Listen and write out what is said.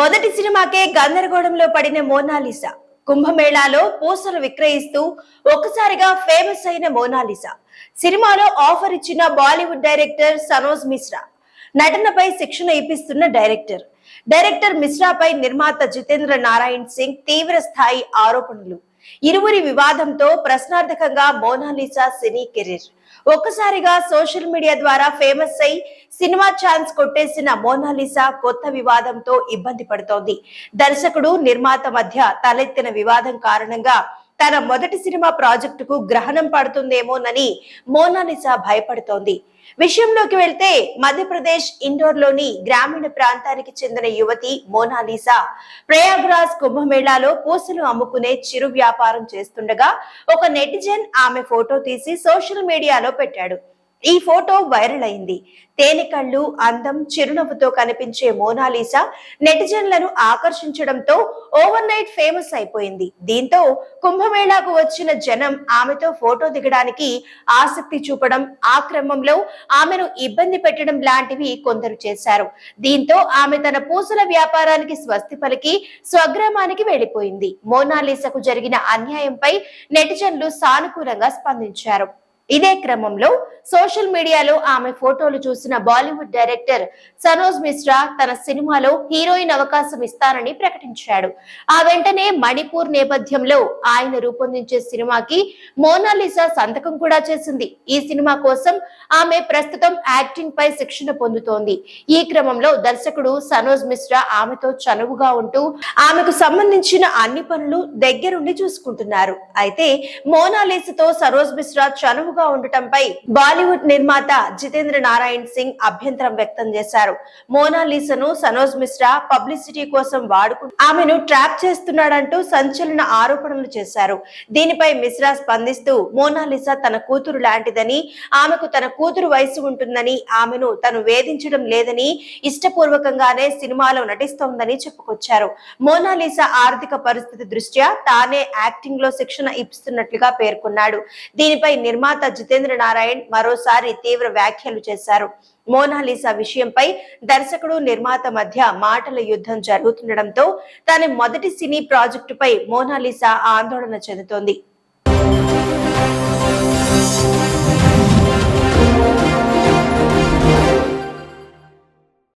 మొదటి సినిమాకే గందరగోళంలో పడిన మోనాలిసా. కుంభమేళాలో పూసలు విక్రయిస్తూ ఒక్కసారిగా ఫేమస్ అయిన మోనాలిసా సినిమాలో ఆఫర్ ఇచ్చిన బాలీవుడ్ డైరెక్టర్ సనోజ్ మిశ్రా. నటనపై శిక్షణ ఇప్పిస్తున్న డైరెక్టర్ మిశ్రాపై నిర్మాత జితేంద్ర నారాయణ్ సింగ్ తీవ్ర స్థాయి ఆరోపణలు. ఇరువురి వివాదంతో ప్రశ్నార్థకంగా మోనాలిసా సినీ కెరీర్. ఒక్కసారిగా సోషల్ మీడియా ద్వారా ఫేమస్ అయి సినిమా ఛాన్స్ కొట్టేసిన మోనాలిసా కొత్త వివాదంతో ఇబ్బంది పడుతోంది. దర్శకుడు నిర్మాత మధ్య తలెత్తిన వివాదం కారణంగా తన మొదటి సినిమా ప్రాజెక్టుకు గ్రహణం పడుతుందేమోనని మోనాలిసా భయపడుతోంది. విషయంలోకి వెళ్తే మధ్యప్రదేశ్ ఇండోర్లోని గ్రామీణ ప్రాంతానికి చెందిన యువతి మోనాలిసా ప్రయాగ్రాజ్ కుంభమేళాలో పూసలు అమ్ముకునే చిరు వ్యాపారం చేస్తుండగా ఒక నెటిజన్ ఆమె ఫోటో తీసి సోషల్ మీడియాలో పెట్టాడు. ఈ ఫోటో వైరల్ అయింది. తేనెకళ్ళు, అందం, చిరునవ్వుతో కనిపించే మోనాలిసా నెటిజన్లను ఆకర్షించడంతో ఓవర్ నైట్ ఫేమస్ అయిపోయింది. దీంతో కుంభమేళాకు వచ్చిన జనం ఆమెతో ఫోటో దిగడానికి ఆసక్తి చూపడం, ఆ క్రమంలో ఆమెను ఇబ్బంది పెట్టడం లాంటివి కొందరు చేశారు. దీంతో ఆమె తన పూసల వ్యాపారానికి స్వస్తి పలికి స్వగ్రామానికి వెళ్లిపోయింది. మోనాలిసాకు జరిగిన అన్యాయంపై నెటిజన్లు సానుకూలంగా స్పందించారు. ఇదే క్రమంలో సోషల్ మీడియాలో ఆమె ఫోటోలు చూసిన బాలీవుడ్ డైరెక్టర్ సనోజ్ మిశ్రా తన సినిమాలో హీరోయిన్ అవకాశం ఇస్తానని ప్రకటించాడు. ఆ వెంటనే మణిపూర్ నేపథ్యంలో ఆయన రూపొందించే సినిమాకి మోనాలిసా సంతకం కూడా చేసింది. ఈ సినిమా కోసం ఆమె ప్రస్తుతం యాక్టింగ్ పై శిక్షణ పొందుతోంది. ఈ క్రమంలో దర్శకుడు సనోజ్ మిశ్రా ఆమెతో చనువుగా ఉంటూ ఆమెకు సంబంధించిన అన్ని పనులు దగ్గరుండి చూసుకుంటున్నారు. అయితే మోనాలిసాతో సనోజ్ మిశ్రా చనువుగా ఉండటంపై బాలీవుడ్ నిర్మాత జితేంద్ర నారాయణ్ సింగ్ అభ్యంతరం వ్యక్తం చేశారు. మోనాలిసాను సనోజ్ మిశ్రా పబ్లిసిటీ కోసం ఆమెను ట్రాప్ చేస్తున్నాడంటూ సంచలన ఆరోపణలు చేశారు. దీనిపై మిశ్రా స్పందిస్తూ మోనాలిసా తన కూతురు లాంటిదని, ఆమెకు తన కూతురు వయసు ఉంటుందని, ఆమెను తను వేధించడం లేదని, ఇష్టపూర్వకంగానే సినిమాలో నటిస్తోందని చెప్పుకొచ్చారు. మోనాలిసా ఆర్థిక పరిస్థితి దృష్ట్యా తానే యాక్టింగ్ లో శిక్షణ ఇస్తున్నట్లుగా పేర్కొన్నాడు. దీనిపై నిర్మాత జితేంద్ర నారాయణ్ మరోసారి తీవ్ర వ్యాఖ్యలు చేశారు. మోనాలిసా విషయంపై దర్శకుడు, నిర్మాత మధ్య మాటల యుద్ధం జరుగుతుండటంతో తన మొదటి సినీ ప్రాజెక్టుపై మోనాలిసా ఆందోళన చెందుతోంది.